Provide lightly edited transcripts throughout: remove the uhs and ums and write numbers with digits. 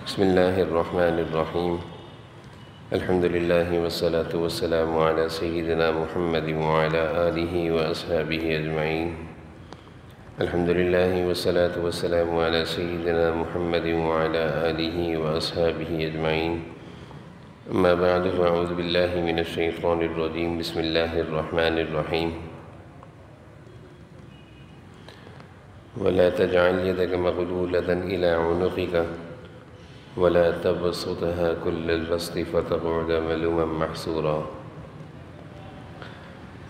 بسم الله الرحمن الرحيم. الحمد لله والصلاة والسلام على سيدنا محمد وعلى آله وأصحابه أجمعين. الحمد لله والصلاة والسلام على سيدنا محمد وعلى آله وأصحابه أجمعين. أما بعد فأعوذ بالله من الشيطان الرجيم. بسم الله الرحمن الرحيم. ولا تجعل يدك مغلولة إلى عنقك ولا تبسطها كل البسط فتقعد ملوما محسورا.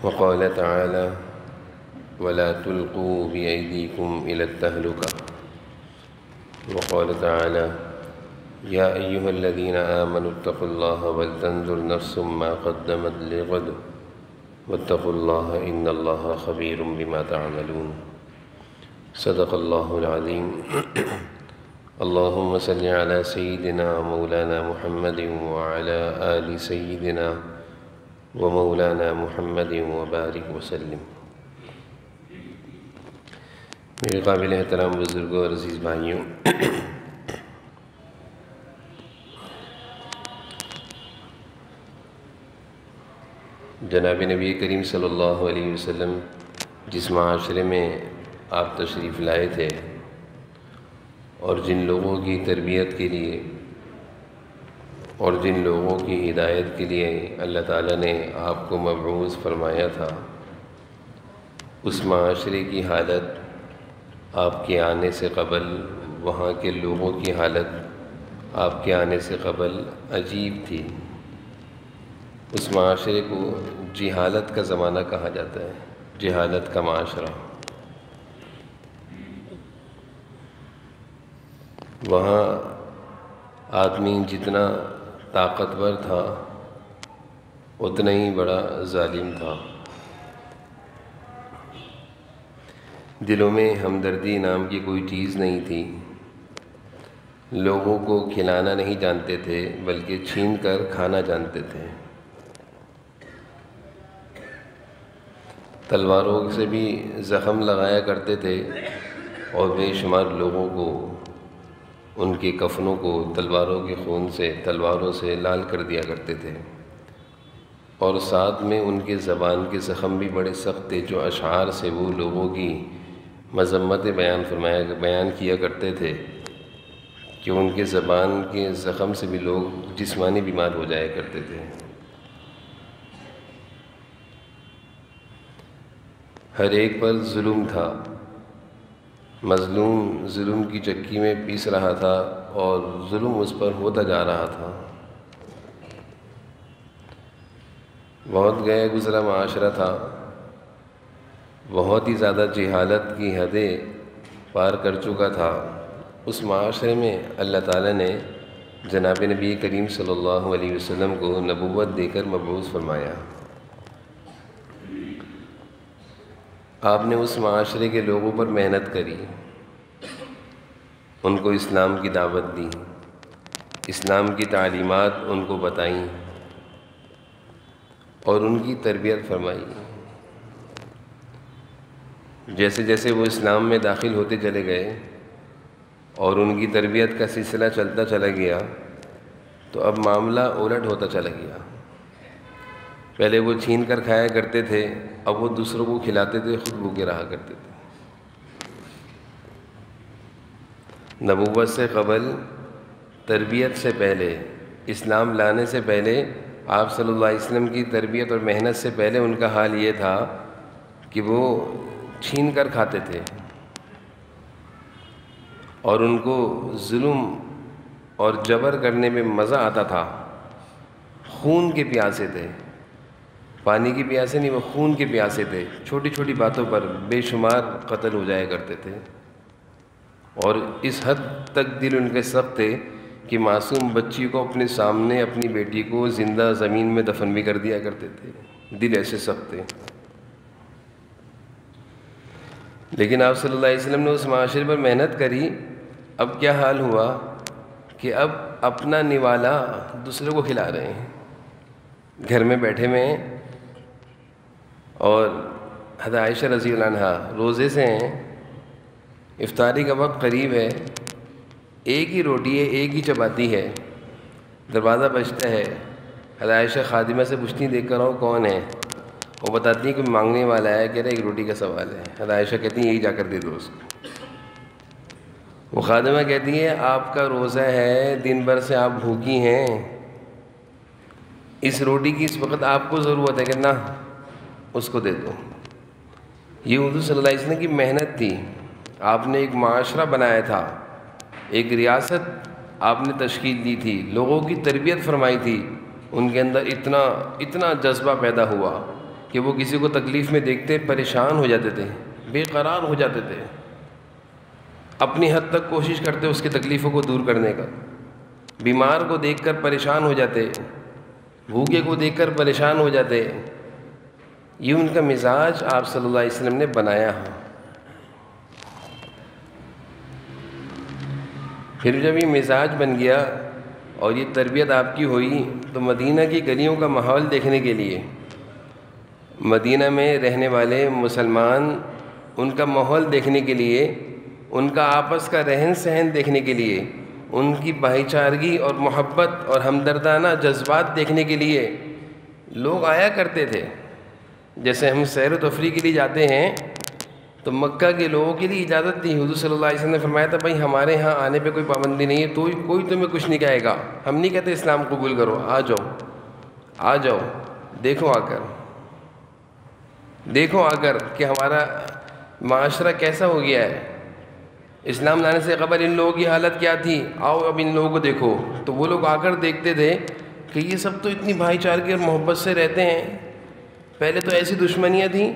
وقال تعالى ولا تلقوا بأيديكم إلى التهلكة. وقال تعالى يا أيها الذين آمنوا اتقوا الله ولتنظر نفس ما قدمت لغد واتقوا الله إن الله خبير بما تعملون. صدق الله العظيم. اللهم صل على سيدنا مولانا محمد وعلى آل سيدنا ومولانا محمد وبارك وسلم. میرے قابل احترام بزرگوں اور عزیز بھائیوں، جناب نبی کریم صلی اللہ علیہ وسلم جس معاشرے میں آپ تشریف لائے تھے اور جن لوگوں کی تربیت کے لیے اور جن لوگوں کی ہدایت کے لیے اللہ تعالیٰ نے آپ کو مبعوث فرمایا تھا، اس معاشرے کی حالت آپ کے آنے سے قبل، وہاں کے لوگوں کی حالت آپ کے آنے سے قبل عجیب تھی۔ اس معاشرے کو جہالت کا زمانہ کہا جاتا ہے، جہالت کا معاشرہ۔ وہاں آدمی جتنا طاقتور تھا اتنا ہی بڑا ظالم تھا۔ دلوں میں ہمدردی نام کی کوئی چیز نہیں تھی، لوگوں کو کھلانا نہیں جانتے تھے بلکہ چھین کر کھانا جانتے تھے۔ تلواروں سے بھی زخم لگایا کرتے تھے اور بے شمار لوگوں کو، ان کے کفنوں کو تلواروں کے خون سے، تلواروں سے لال کر دیا کرتے تھے، اور ساتھ میں ان کے زبان کے زخم بھی بڑے سخت تھے، جو اشعار سے وہ لوگوں کی مذمتیں بیان کیا کرتے تھے کہ ان کے زبان کے زخم سے بھی لوگ جسمانی بیمار ہو جایا کرتے تھے۔ ہر ایک پر ظلم تھا، مظلوم ظلم کی چکی میں پیس رہا تھا اور ظلم اس پر ہوتا جا رہا تھا۔ بہت گئے گزرا معاشرہ تھا، بہت ہی زیادہ جہالت کی حدیں پار کر چکا تھا۔ اس معاشرے میں اللہ تعالیٰ نے جناب نبی کریم صلی اللہ علیہ وسلم کو نبوت دے کر مبعوث فرمایا۔ آپ نے اس معاشرے کے لوگوں پر محنت کری، ان کو اسلام کی دعوت دی، اسلام کی تعلیمات ان کو بتائیں اور ان کی تربیت فرمائی۔ جیسے جیسے وہ اسلام میں داخل ہوتے چلے گئے اور ان کی تربیت کا سلسلہ چلتا چلا گیا تو اب معاملہ الٹ ہوتا چلا گیا۔ پہلے وہ چھین کر کھایا کرتے تھے، اب وہ دوسروں کو کھلاتے تھے، خود بھوکے رہا کرتے تھے۔ نبوت سے قبل، تربیت سے پہلے، اسلام لانے سے پہلے، آپ صلی اللہ علیہ وسلم کی تربیت اور محنت سے پہلے ان کا حال یہ تھا کہ وہ چھین کر کھاتے تھے اور ان کو ظلم اور جبر کرنے میں مزہ آتا تھا۔ خون کے پیاسے تھے، پانی کی پیاسے نہیں، وہ خون کے پیاسے تھے۔ چھوٹی چھوٹی باتوں پر بے شمار قتل ہو جایا کرتے تھے، اور اس حد تک دل ان کے سخت تھے کہ معصوم بچی کو اپنے سامنے اپنی بیٹی کو زندہ زمین میں دفن بھی کر دیا کرتے تھے، دل ایسے سخت تھے۔ لیکن آپ صلی اللہ علیہ وسلم نے اس معاشرے پر محنت کری۔ اب کیا حال ہوا کہ اب اپنا نوالا دوسرے کو کھلا رہے ہیں، گھر میں بیٹھے ہوئے ہیں اور حضرت عائشہ رضی اللہ عنہا روزے سے ہیں، افطاری کا وقت قریب ہے، ایک ہی روٹی ہے، ایک ہی چپاتی ہے، دروازہ بجتا ہے، عائشہ خادمہ سے پوچھتی دیکھ کر آؤ کون ہے، وہ بتاتی ہیں کہ مانگنے والا ہے، کہہ رہے ایک روٹی کا سوال ہے۔ عائشہ کہتی ہیں یہی جا کر دے دو اس کو۔ وہ خادمہ کہتی ہے آپ کا روزہ ہے، دن بھر سے آپ بھوکی ہیں، اس روٹی کی اس وقت آپ کو ضرورت ہے کہ نہ اس کو دے دو۔ یہ حضور صلی اللہ علیہ وسلم کی محنت تھی۔ آپ نے ایک معاشرہ بنایا تھا، ایک ریاست آپ نے تشکیل دی تھی، لوگوں کی تربیت فرمائی تھی، ان کے اندر اتنا جذبہ پیدا ہوا کہ وہ کسی کو تکلیف میں دیکھتے پریشان ہو جاتے تھے، بے قرار ہو جاتے تھے، اپنی حد تک کوشش کرتے اس کی تکلیفوں کو دور کرنے کا۔ بیمار کو دیکھ کر پریشان ہو جاتے، بھوکے کو دیکھ کر پریشان ہو جاتے۔ یہ ان کا مزاج آپ صلی اللہ علیہ وسلم نے بنایا ہے۔ پھر جب یہ مزاج بن گیا اور یہ تربیت آپ کی ہوئی تو مدینہ کی گلیوں کا ماحول دیکھنے کے لیے، مدینہ میں رہنے والے مسلمان ان کا ماحول دیکھنے کے لیے، ان کا آپس کا رہن سہن دیکھنے کے لیے، ان کی بھائی چارگی اور محبت اور ہمدردانہ جذبات دیکھنے کے لیے لوگ آیا کرتے تھے۔ جیسے ہم سیر و تفریح کے لیے جاتے ہیں تو مکہ کے لوگوں کے لیے اجازت تھی۔ حضور صلی اللہ علیہ وسلم نے فرمایا تھا بھائی ہمارے ہاں آنے پہ کوئی پابندی نہیں ہے، تو کوئی تمہیں کچھ نہیں کہے گا، ہم نہیں کہتے اسلام قبول کرو، آ جاؤ، دیکھو آ کر کہ ہمارا معاشرہ کیسا ہو گیا ہے۔ اسلام لانے سے قبل ان لوگوں کی حالت کیا تھی، آؤ اب ان لوگوں کو دیکھو۔ تو وہ لوگ آ کر دیکھتے تھے کہ یہ سب تو اتنی بھائی چارگی اور محبت سے رہتے ہیں۔ پہلے تو ایسی دشمنیاں تھیں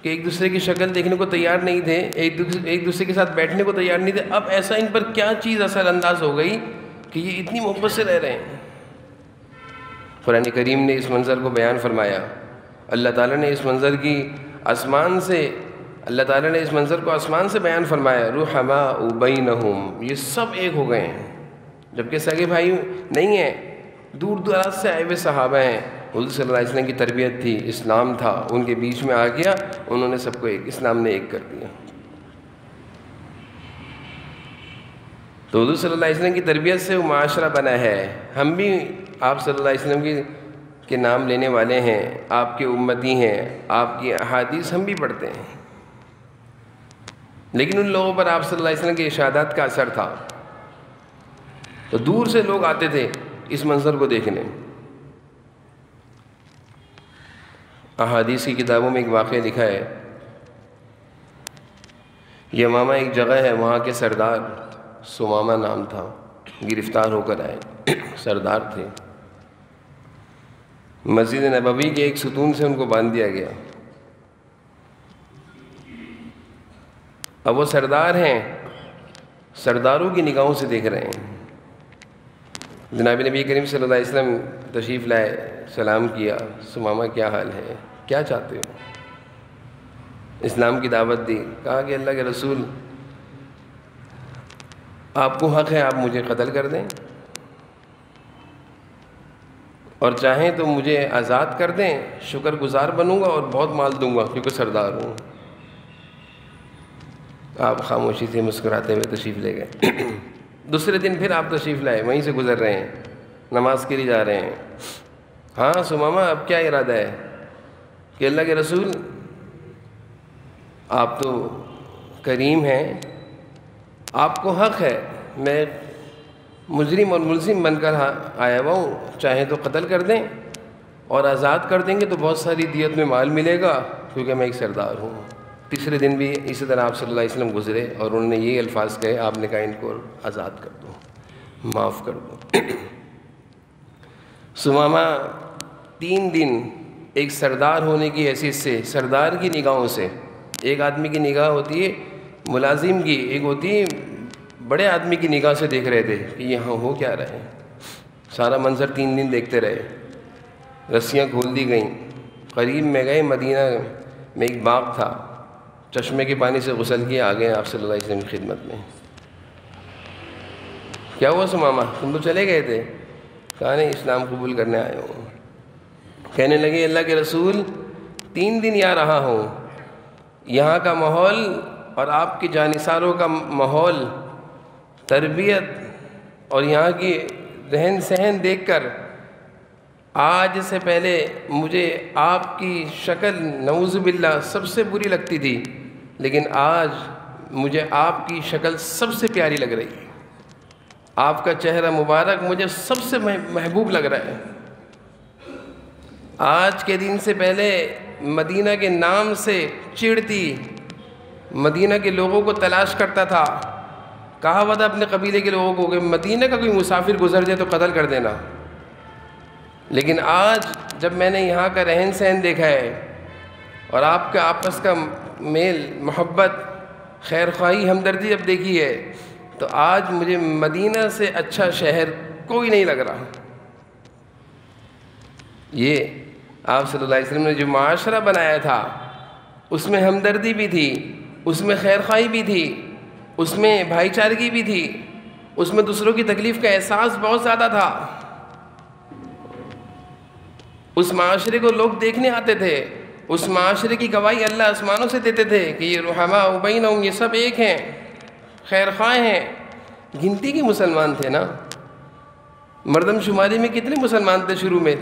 کہ ایک دوسرے کی شکل دیکھنے کو تیار نہیں تھے، ایک دوسرے کے ساتھ بیٹھنے کو تیار نہیں تھے۔ اب ایسا ان پر کیا چیز اثر انداز ہو گئی کہ یہ اتنی محبت سے رہ رہے ہیں۔ قرآن کریم نے اس منظر کو بیان فرمایا، اللہ تعالیٰ نے اس منظر کو آسمان سے بیان فرمایا، رحماء بینہم، یہ سب ایک ہو گئے ہیں، جبکہ سگے بھائی نہیں ہیں، دور دراز سے آئے ہوئے صحابہ ہیں۔ حضور صلی اللہ علیہ وسلم کی تربیت تھی، اسلام تھا، ان کے بیچ میں آ گیا، انہوں نے سب کو اسلام نے ایک کر دیا۔ تو حضور صلی اللہ علیہ وسلم کی تربیت سے وہ معاشرہ بنا ہے۔ ہم بھی آپ صلی اللہ علیہ وسلم کے نام لینے والے ہیں، آپ کے امتی ہیں، آپ کی احادیث ہم بھی پڑھتے ہیں، لیکن ان لوگوں پر آپ صلی اللہ علیہ وسلم کے ارشادات کا اثر تھا، تو دور سے لوگ آتے تھے اس منظر کو دیکھنے۔ احادیث کی کتابوں میں ایک واقعہ لکھا ہے، یمامہ ایک جگہ ہے، وہاں کے سردار سمامہ نام تھا، گرفتار ہو کر آئے، سردار تھے، مسجد نبوی کے ایک ستون سے ان کو باندھ دیا گیا۔ اب وہ سردار ہیں، سرداروں کی نگاہوں سے دیکھ رہے ہیں۔ جناب نبی کریم صلی اللہ علیہ وسلم تشریف لائے، سلام کیا، سمامہ کیا حال ہے، کیا چاہتے ہو؟ اسلام کی دعوت دی، کہا کہ اللہ کے رسول آپ کو حق ہے، آپ مجھے قتل کر دیں اور چاہیں تو مجھے آزاد کر دیں، شکر گزار بنوں گا اور بہت مال دوں گا کیونکہ سردار ہوں۔ آپ خاموشی سے مسکراتے ہوئے تشریف لے گئے۔ دوسرے دن پھر آپ تشریف لائے، وہیں سے گزر رہے ہیں، نماز کے لیے جا رہے ہیں۔ ہاں سمامہ اب کیا ارادہ ہے؟ کہ اللہ کے رسول آپ تو کریم ہیں، آپ کو حق ہے، میں مجرم اور ملزم بن کر آیا ہوا ہوں، چاہیں تو قتل کر دیں اور آزاد کر دیں گے تو بہت ساری دیت میں مال ملے گا کیونکہ میں ایک سردار ہوں۔ تیسرے دن بھی اسی طرح آپ صلی اللہ علیہ وسلم گزرے اور انہوں نے یہ الفاظ کہے، آپ نے کہا ان کو آزاد کر دو، معاف کر دو۔ سمامہ 3 دن ایک سردار ہونے کی حیثیت سے، سردار کی نگاہوں سے، ایک آدمی کی نگاہ ہوتی ہے ملازم کی، ایک ہوتی ہے بڑے آدمی کی نگاہ سے دیکھ رہے تھے کہ یہاں ہو کیا رہے ہیں۔ سارا منظر 3 دن دیکھتے رہے، رسیاں کھول دی گئیں، قریب میں گئے، مدینہ میں ایک باغ تھا، چشمے کے پانی سے غسل کیا، آ گئے آپ صلی اللہ علیہ وسلم کی خدمت میں۔ کیا ہوا سمامہ، تم تو چلے گئے تھے؟ کہا نہیں، اسلام قبول کرنے آئے ہوں۔ کہنے لگے اللہ کے رسول 3 دن یہاں رہا ہوں، یہاں کا ماحول اور آپ کے جانثاروں کا ماحول تربیت اور یہاں کی رہن سہن دیکھ کر آج سے پہلے مجھے آپ کی شکل نعوذ باللہ سب سے بری لگتی تھی، لیکن آج مجھے آپ کی شکل سب سے پیاری لگ رہی ہے۔ آپ کا چہرہ مبارک مجھے سب سے محبوب لگ رہا ہے۔ آج کے دن سے پہلے مدینہ کے نام سے چڑتی، مدینہ کے لوگوں کو تلاش کرتا تھا، کہا ہوا تھا اپنے قبیلے کے لوگوں کو کہ مدینہ کا کوئی مسافر گزر جائے تو قتل کر دینا، لیکن آج جب میں نے یہاں کا رہن سہن دیکھا ہے اور آپ کا آپس کا میل محبت خیر خواہی ہمدردی جب دیکھی ہے تو آج مجھے مدینہ سے اچھا شہر کوئی نہیں لگ رہا۔ یہ آپ صلی اللہ علیہ وسلم نے جو معاشرہ بنایا تھا اس میں ہمدردی بھی تھی، اس میں خیر خواہی بھی تھی، اس میں بھائی چارگی بھی تھی، اس میں دوسروں کی تکلیف کا احساس بہت زیادہ تھا۔ اس معاشرے کو لوگ دیکھنے آتے تھے، اس معاشرے کی گواہی اللہ آسمانوں سے دیتے تھے کہ یہ رحماء بینہم، یہ سب ایک ہیں، خیر خواہ ہیں۔ گنتی کے مسلمان تھے نا، مردم شماری میں کتنے مسلمان تھے شروع میں؟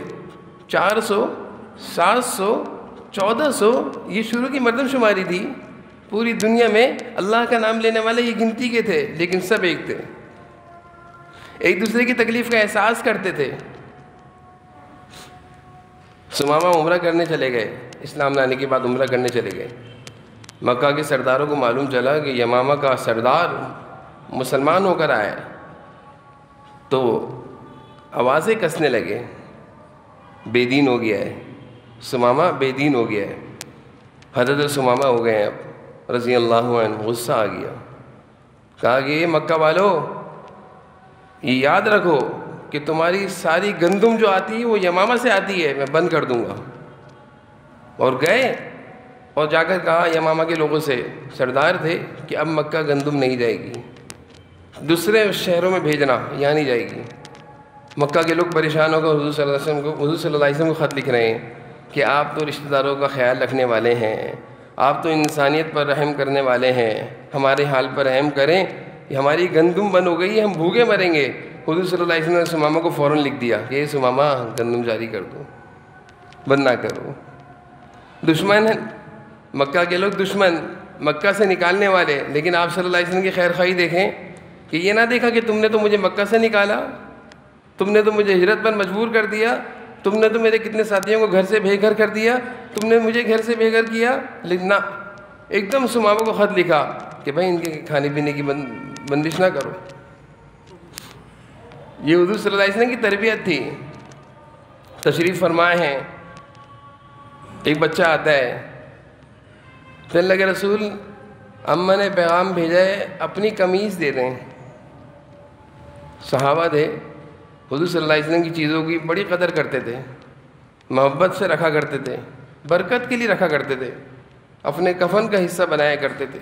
400، 700، 1400، یہ شروع کی مردم شماری تھی۔ پوری دنیا میں اللہ کا نام لینے والے یہ گنتی کے تھے، لیکن سب ایک تھے، ایک دوسرے کی تکلیف کا احساس کرتے تھے۔ ثمامہ عمرہ کرنے چلے گئے، اسلام لانے کے بعد عمرہ کرنے چلے گئے۔ مکہ کے سرداروں کو معلوم چلا کہ یمامہ کا سردار مسلمان ہو کر آیا، تو آوازیں کسنے لگے، بے دین ہو گیا ہے ثمامہ، بے دین ہو گیا ہے۔ حضرت ثمامہ ہو گئے اب رضی اللہ عنہ، غصہ آ گیا، کہا کہ یہ مکہ والو، یہ یاد رکھو کہ تمہاری ساری گندم جو آتی ہے وہ یمامہ سے آتی ہے، میں بند کر دوں گا۔ اور گئے اور جا کر کہا یمامہ کے لوگوں سے، سردار تھے، کہ اب مکہ گندم نہیں جائے گی، دوسرے شہروں میں بھیجنا، یہاں نہیں جائے گی۔ مکہ کے لوگ پریشان ہو کر حضور صلی اللہ علیہ وسلم کو خط لکھ رہے ہیں کہ آپ تو رشتہ داروں کا خیال رکھنے والے ہیں، آپ تو انسانیت پر رحم کرنے والے ہیں، ہمارے حال پر رحم کریں، یہ ہماری گندم بند ہو گئی ہے، ہم بھوکے مریں گے۔ حضور صلی اللہ علیہ وسلم نے ثمامہ کو فوراً لکھ دیا کہ یہ ثمامہ گندم جاری کر دو، بند نہ کرو۔ دشمن ہیں مکہ کے لوگ، دشمن مکہ سے نکالنے والے، لیکن آپ صلی اللہ علیہ وسلم کی خیر خواہی دیکھیں کہ یہ نہ دیکھا کہ تم نے تو مجھے مکہ سے نکالا، تم نے تو مجھے ہجرت پر مجبور کر دیا، تم نے تو میرے کتنے ساتھیوں کو گھر سے بے گھر کر دیا، تم نے مجھے گھر سے بے گھر کیا، لیکن نہ، ایک دم ثمامہ کو خط لکھا کہ بھائی ان کے کھانے پینے کی بندش نہ کرو۔ یہ حضور صلی اللہ علیہ وسلم کی تربیت تھی۔ تشریف فرمائے ہیں، ایک بچہ آتا ہے، کہنے لگے رسول اماں نے پیغام بھیجا ہے اپنی قمیص دے دیں۔ صحابہ تھے، حضور صلی اللہ علیہ وسلم کی چیزوں کی بڑی قدر کرتے تھے، محبت سے رکھا کرتے تھے، برکت کے لیے رکھا کرتے تھے، اپنے کفن کا حصہ بنایا کرتے تھے۔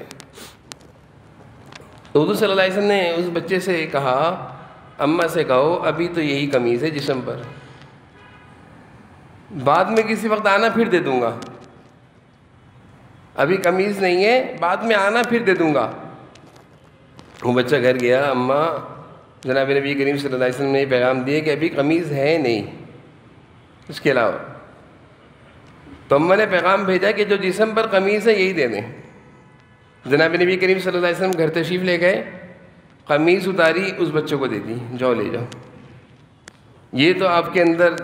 تو حضور صلی اللہ علیہ وسلم نے اس بچے سے کہا اماں سے کہو ابھی تو یہی قمیص ہے جسم پر، بعد میں کسی وقت آنا پھر دے دوں گا، ابھی قمیص نہیں ہے، بعد میں آنا پھر دے دوں گا۔ وہ بچہ گھر گیا، اماں جناب نبی کریم صلی اللہ علیہ وسلم نے یہ پیغام دیے کہ ابھی قمیص ہے نہیں اس کے علاوہ، تو اماں نے پیغام بھیجا کہ جو جسم پر قمیص ہے یہی دے دیں۔ جناب نبی کریم صلی اللہ علیہ وسلم گھر تشریف لے گئے، قمیص اتاری، اس بچوں کو دے دی، جاؤ لے جاؤ۔ یہ تو آپ کے اندر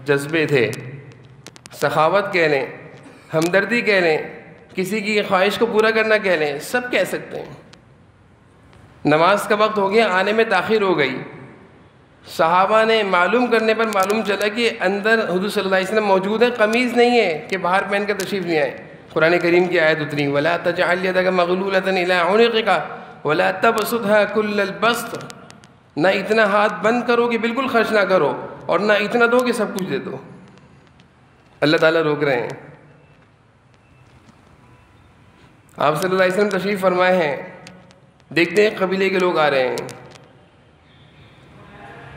جذبے تھے، سخاوت کہہ لیں، ہمدردی کہہ لیں، کسی کی خواہش کو پورا کرنا کہہ لیں، سب کہہ سکتے ہیں۔ نماز کا وقت ہو گیا، آنے میں تاخیر ہو گئی، صحابہ نے معلوم کرنے پر معلوم چلا کہ اندر حضور صلی اللہ علیہ وسلم موجود ہے، قمیص نہیں ہے کہ باہر پہن کر تشریف لے آئے۔ قرآن کریم کی آیت اتری وَلَا تَجْعَلْ يَدَكَ مَغْلُولَةً إِلَىٰ عُنُقِكَ وَلَا تَبْسُطْهَا كُلَّ الْبَسْطِ، نہ اتنا ہاتھ بند کرو کہ بالکل خرچ نہ کرو، اور نہ اتنا دو کہ سب کچھ دے دو۔ اللہ تعالیٰ روک رہے ہیں۔ آپ صلی اللہ علیہ وسلم تشریف فرمائے ہیں، دیکھتے ہیں قبیلے کے لوگ آ رہے ہیں،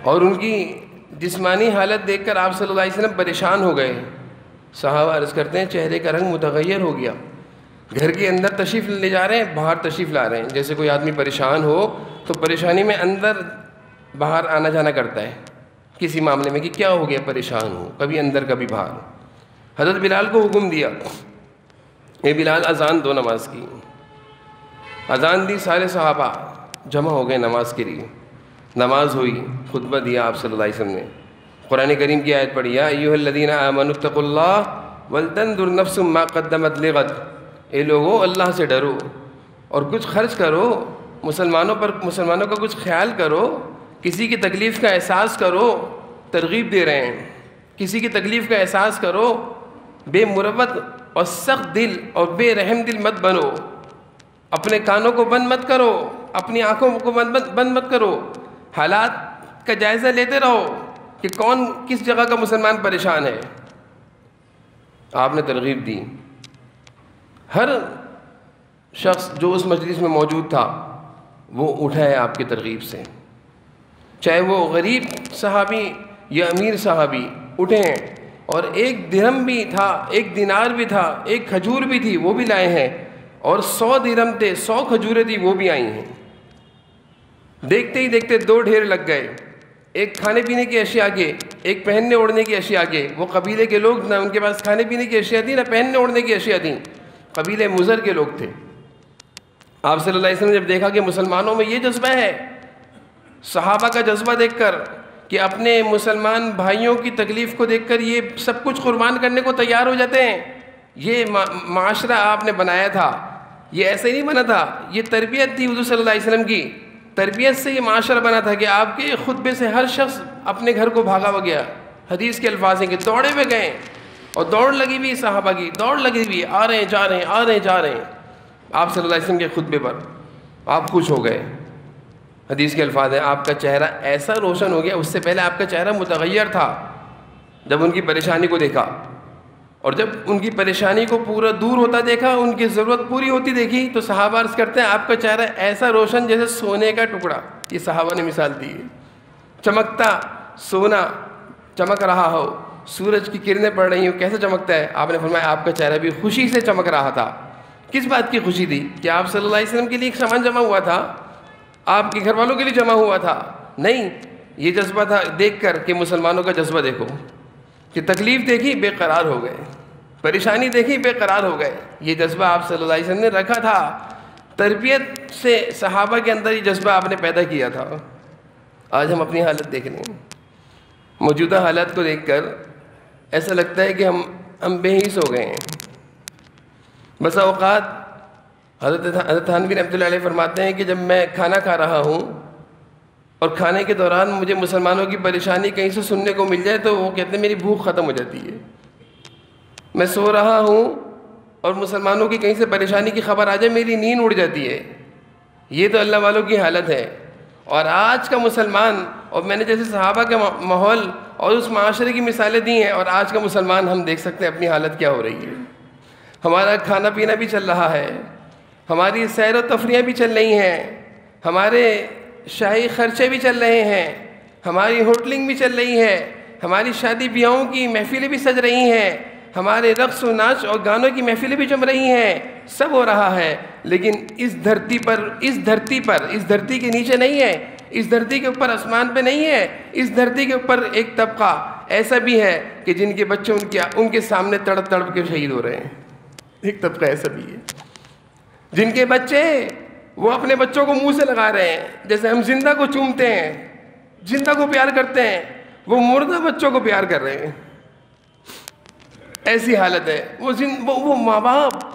اور ان کی جسمانی حالت دیکھ کر آپ صلی اللہ علیہ وسلم پریشان ہو گئے۔ صحابہ عرض کرتے ہیں چہرے کا رنگ متغیر ہو گیا، گھر کے اندر تشریف لے جا رہے ہیں، باہر تشریف لا رہے ہیں، جیسے کوئی آدمی پریشان ہو تو پریشانی میں اندر باہر آنا جانا کرتا ہے کسی معاملے میں کہ کیا ہو گیا، پریشان ہوں، کبھی اندر کبھی باہر۔ حضرت بلال کو حکم دیا، اے بلال اذان دو نماز کی۔ اذان دی، سارے صحابہ جمع ہو گئے نماز کے لیے، نماز ہوئی، خطبہ دیا آپ صلی اللہ علیہ وسلم نے، قرآن کریم کی آیت پڑھی، یا ایھا الذین آمنوا اتقوا اللہ ولتنظر نفس ما قدمت لغد، اے لوگو اللہ سے ڈرو اور کچھ خرچ کرو، مسلمانوں کا کچھ خیال کرو، کسی کی تکلیف کا احساس کرو۔ ترغیب دے رہے ہیں، کسی کی تکلیف کا احساس کرو، بے مروت اور سخت دل اور بے رحم دل مت بنو، اپنے کانوں کو بند مت کرو، اپنی آنکھوں کو بند مت کرو، حالات کا جائزہ لیتے رہو کہ کون کس جگہ کا مسلمان پریشان ہے۔ آپ نے ترغیب دی، ہر شخص جو اس مجلس میں موجود تھا وہ اٹھا ہے آپ کی ترغیب سے، چاہے وہ غریب صحابی یا امیر صحابی اٹھے ہیں، اور ایک درہم بھی تھا، ایک دینار بھی تھا، ایک کھجور بھی تھی وہ بھی لائے ہیں، اور 100 درہم تھے، 100 کھجوریں تھی وہ بھی آئی ہیں۔ دیکھتے ہی دیکھتے 2 ڈھیر لگ گئے، ایک کھانے پینے کی اشیاء کے، ایک پہننے اوڑھنے کی اشیاء کے۔ وہ قبیلے کے لوگ، نہ ان کے پاس کھانے پینے کی اشیاء تھی نہ پہننے اوڑھنے کی اشیاء تھیں، قبیلے مضر کے لوگ تھے۔ آپ صلی اللہ علیہ وسلم نے جب دیکھا کہ مسلمانوں میں یہ جذبہ ہے، صحابہ کا جذبہ دیکھ کر کہ اپنے مسلمان بھائیوں کی تکلیف کو دیکھ کر یہ سب کچھ قربان کرنے کو تیار ہو جاتے ہیں، یہ معاشرہ آپ نے بنایا تھا، یہ ایسے نہیں بنا تھا، یہ تربیت تھی حضور صلی اللہ علیہ وسلم کی، تربیت سے یہ معاشرہ بنا تھا کہ آپ کے خطبے سے ہر شخص اپنے گھر کو بھاگا ہوا گیا۔ حدیث کے الفاظ ہیں کہ دوڑے ہوئے گئے، اور دوڑ لگی ہوئی صحابہ کی، دوڑ لگی ہوئی، آ رہے ہیں جا رہے ہیں، آ رہے ہیں جا رہے ہیں آپ صلی اللہ علیہ وسلم کے خطبے پر۔ آپ خوش ہو گئے، حدیث کے الفاظ ہیں آپ کا چہرہ ایسا روشن ہو گیا، اس سے پہلے آپ کا چہرہ متغیر تھا جب ان کی پریشانی کو دیکھا، اور جب ان کی پریشانی کو پورا دور ہوتا دیکھا، ان کی ضرورت پوری ہوتی دیکھی، تو صحابہ عرض کرتے ہیں آپ کا چہرہ ایسا روشن جیسے سونے کا ٹکڑا۔ یہ صحابہ نے مثال دی ہے، چمکتا سونا چمک رہا ہو، سورج کی کرنیں پڑ رہی ہوں، کیسے چمکتا ہے؟ آپ نے فرمایا آپ کا چہرہ بھی خوشی سے چمک رہا تھا۔ کس بات کی خوشی تھی؟ کہ آپ صلی اللہ علیہ وسلم کے لیے ایک سامان جمع ہوا تھا، آپ کے گھر والوں کے لیے جمع ہوا تھا؟ نہیں، یہ جذبہ تھا دیکھ کر کہ مسلمانوں کا جذبہ دیکھو، کہ تکلیف دیکھی بے قرار ہو گئے، پریشانی دیکھی بے قرار ہو گئے۔ یہ جذبہ آپ صلی اللہ علیہ وسلم نے رکھا تھا، تربیت سے صحابہ کے اندر یہ جذبہ آپ نے پیدا کیا تھا۔ آج ہم اپنی حالت دیکھ لیں، موجودہ حالات کو دیکھ کر ایسا لگتا ہے کہ ہم بے حیث ہو گئے ہیں۔ بسا اوقات حضرت تھانوی رحمۃ اللہ علیہ فرماتے ہیں کہ جب میں کھانا کھا رہا ہوں اور کھانے کے دوران مجھے مسلمانوں کی پریشانی کہیں سے سننے کو مل جائے تو وہ کہتے ہیں میری بھوک ختم ہو جاتی ہے۔ میں سو رہا ہوں اور مسلمانوں کی کہیں سے پریشانی کی خبر آ جائے میری نیند اڑ جاتی ہے۔ یہ تو اللہ والوں کی حالت ہے۔ اور آج کا مسلمان، اور میں نے جیسے صحابہ کے ماحول اور اس معاشرے کی مثالیں دی ہیں، اور آج کا مسلمان ہم دیکھ سکتے ہیں اپنی حالت کیا ہو رہی ہے۔ ہمارا کھانا پینا بھی چل رہا ہے، ہماری سیر و تفریح بھی چل رہی ہیں، ہمارے شاہی خرچے بھی چل رہے ہیں، ہماری ہوٹلنگ بھی چل رہی ہے، ہماری شادی بیاہوں کی محفلیں بھی سج رہی ہیں، ہمارے رقص و ناچ اور گانوں کی محفلیں بھی جم رہی ہیں، سب ہو رہا ہے، لیکن اس دھرتی کے نیچے نہیں ہے، اس دھرتی کے اوپر آسمان پہ نہیں ہے، اس دھرتی کے اوپر ایک طبقہ ایسا بھی ہے کہ جن کے بچے ان کے سامنے تڑپ تڑپ کے شہید ہو رہے ہیں۔ ایک طبقہ ایسا بھی ہے جن کے بچے وہ اپنے بچوں کو منہ سے لگا رہے ہیں، جیسے ہم زندہ کو چومتے ہیں، زندہ کو پیار کرتے ہیں، وہ مردہ بچوں کو پیار کر رہے ہیں۔ ایسی حالت ہے۔ وہ ماں باپ،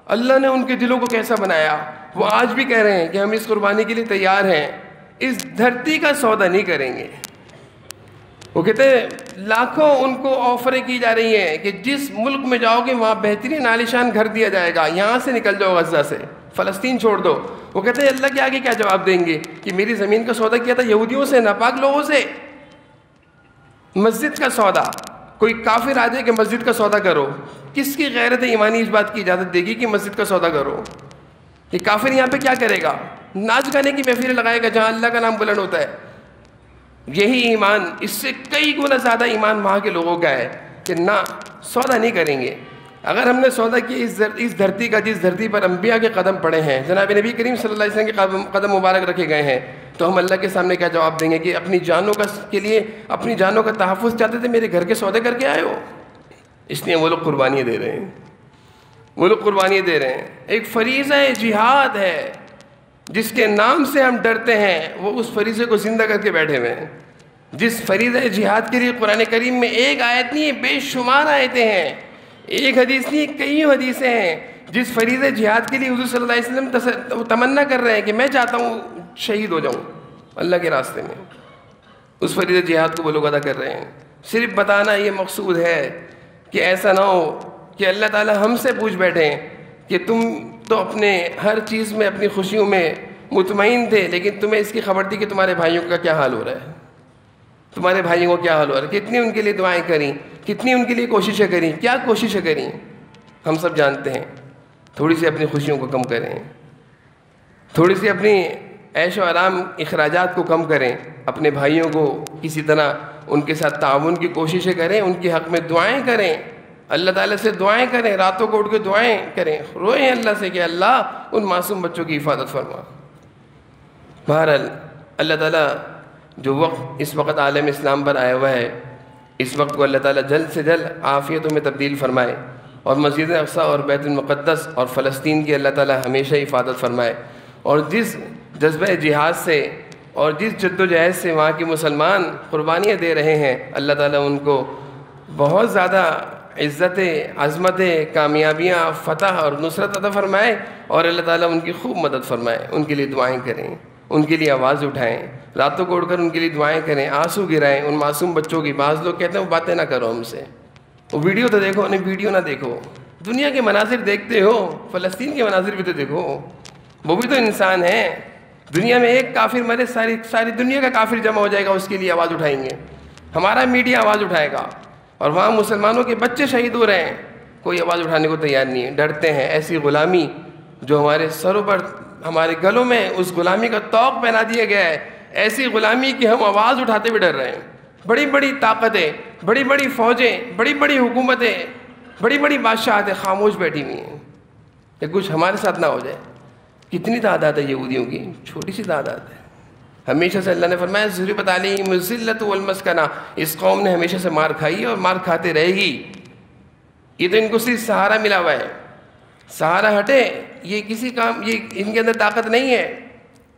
اللہ نے ان کے دلوں کو کیسا بنایا، وہ آج بھی کہہ رہے ہیں کہ ہم اس قربانی کے لیے تیار ہیں، اس دھرتی کا سودا نہیں کریں گے۔ وہ کہتے ہیں لاکھوں ان کو آفریں کی جا رہی ہیں کہ جس ملک میں جاؤ گے وہاں بہترین عالیشان گھر دیا جائے گا، یہاں سے نکل جاؤ، غزہ سے، فلسطین چھوڑ دو۔ وہ کہتے ہیں اللہ کے آگے کیا جواب دیں گے کہ میری زمین کا سودا کیا تھا یہودیوں سے، ناپاک لوگوں سے۔ مسجد کا سودا، کوئی کافر آ جائے کہ مسجد کا سودا کرو، کس کی غیرت ایمانی اس بات کی اجازت دے گی کہ مسجد کا سودا کرو؟ یہ کافر یہاں پہ کیا کرے گا؟ ناچ گانے کی محفلیں لگائے گا جہاں اللہ کا نام بلند ہوتا ہے۔ یہی ایمان، اس سے کئی گنا زیادہ ایمان وہاں کے لوگوں کا ہے کہ نہ سودا نہیں کریں گے۔ اگر ہم نے سودا کیا اس دھرتی کا، جس دھرتی پر انبیاء کے قدم پڑے ہیں، جناب نبی کریم صلی اللہ علیہ وسلم کے قدم مبارک رکھے گئے ہیں، تو ہم اللہ کے سامنے کیا جواب دیں گے کہ اپنی جانوں کے لیے اپنی جانوں کا تحفظ چاہتے تھے، میرے گھر کے سودے کر کے آئے ہو؟ اس لیے وہ لوگ قربانیاں دے رہے ہیں، وہ لوگ قربانیاں دے رہے ہیں۔ ایک فریضہ جہاد ہے جس کے نام سے ہم ڈرتے ہیں، وہ اس فریضے کو زندہ کر کے بیٹھے ہوئے ہیں۔ جس فریضہ جہاد کے لیے قرآن کریم میں ایک آیت نہیں ہے، بے شمار آیتیں ہیں، ایک حدیث نہیں، کئی حدیثیں ہیں۔ جس فریضہ جہاد کے لیے حضور صلی اللہ علیہ وسلم تمنا کر رہے ہیں کہ میں چاہتا ہوں شہید ہو جاؤں اللہ کے راستے میں، اس فریضہ جہاد کو وہ لوگ ادا کر رہے ہیں۔ صرف بتانا یہ مقصود ہے کہ ایسا نہ ہو کہ اللہ تعالیٰ ہم سے پوچھ بیٹھیں کہ تم تو اپنے ہر چیز میں اپنی خوشیوں میں مطمئن تھے، لیکن تمہیں اس کی خبر تھی کہ تمہارے بھائیوں کا کیا حال ہو رہا ہے، تمہارے بھائیوں کو کیا حال ہو رہا ہے، کتنی ان کے لیے دعائیں کریں، کتنی ان کے لیے کوششیں کریں، کیا کوششیں کریں۔ ہم سب جانتے ہیں، تھوڑی سی اپنی خوشیوں کو کم کریں، تھوڑی سی اپنی عیش و آرام اخراجات کو کم کریں، اپنے بھائیوں کو کسی طرح ان کے ساتھ تعاون کی کوششیں کریں، ان کے حق میں دعائیں کریں، اللہ تعالیٰ سے دعائیں کریں، راتوں کو اٹھ کے دعائیں کریں، روئیں اللہ سے کہ اللہ ان معصوم بچوں کی حفاظت فرما۔ بہرحال اللہ تعالیٰ جو وقت اس وقت عالم اسلام پر آیا ہوا ہے، اس وقت کو اللہ تعالیٰ جلد سے جلد عافیتوں میں تبدیل فرمائے، اور مسجد اقصیٰ اور بیت المقدس اور فلسطین کی اللہ تعالیٰ ہمیشہ حفاظت فرمائے، اور جس جذبہ جہاد سے اور جس جد و جہد سے وہاں کے مسلمان قربانیاں دے رہے ہیں، اللہ تعالیٰ ان کو بہت زیادہ عزت، عظمت، کامیابیاں، فتح اور نصرت عطا فرمائے، اور اللہ تعالیٰ ان کی خوب مدد فرمائے۔ ان کے لیے دعائیں کریں، ان کے لیے آواز اٹھائیں، راتوں کو اٹھ کر ان کے لیے دعائیں کریں، آنسو گرائیں ان معصوم بچوں کی۔ بعض لوگ کہتے ہیں وہ باتیں نہ کرو ہم سے، وہ ویڈیو تو دیکھو، انہیں ویڈیو نہ دیکھو، دنیا کے مناظر دیکھتے ہو، فلسطین کے مناظر بھی تو دیکھو، وہ بھی تو انسان ہیں۔ دنیا میں ایک کافر مرے، ساری دنیا کا کافر جمع ہو جائے گا، اس کے لیے آواز اٹھائیں گے، ہمارا میڈیا آواز اٹھائے گا، اور وہاں مسلمانوں کے بچے شہید ہو رہے ہیں، کوئی آواز اٹھانے کو تیار نہیں ہے، ڈرتے ہیں۔ ایسی غلامی جو ہمارے سروں پر، ہمارے گلوں میں اس غلامی کا طوق پہنا دیا گیا ہے، ایسی غلامی کہ ہم آواز اٹھاتے بھی ڈر رہے ہیں۔ بڑی بڑی طاقتیں، بڑی بڑی فوجیں، بڑی بڑی حکومتیں، بڑی بڑی بادشاہتیں خاموش بیٹھی ہوئی ہیں کہ کچھ ہمارے ساتھ نہ ہو جائے۔ کتنی تعداد ہے یہودیوں کی؟ چھوٹی سی تعداد ہے۔ ہمیشہ سے اللہ نے فرمایا ضربت علیہم الذلۃ والمسکنہ، اس قوم نے ہمیشہ سے مار کھائی ہے اور مار کھاتے رہے گی۔ یہ تو ان کو صرف سہارا ملا ہوا ہے، سہارا ہٹے یہ کسی کام، یہ ان کے اندر طاقت نہیں ہے،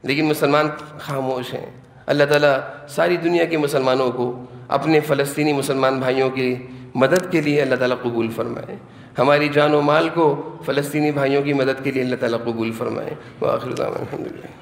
لیکن مسلمان خاموش ہیں۔ اللہ تعالیٰ ساری دنیا کے مسلمانوں کو اپنے فلسطینی مسلمان بھائیوں کی مدد کے لیے اللہ تعالیٰ قبول فرمائے، ہماری جان و مال کو فلسطینی بھائیوں کی مدد کے لیے اللہ تعالیٰ قبول فرمائے۔ وآخر دعوانا الحمدللہ۔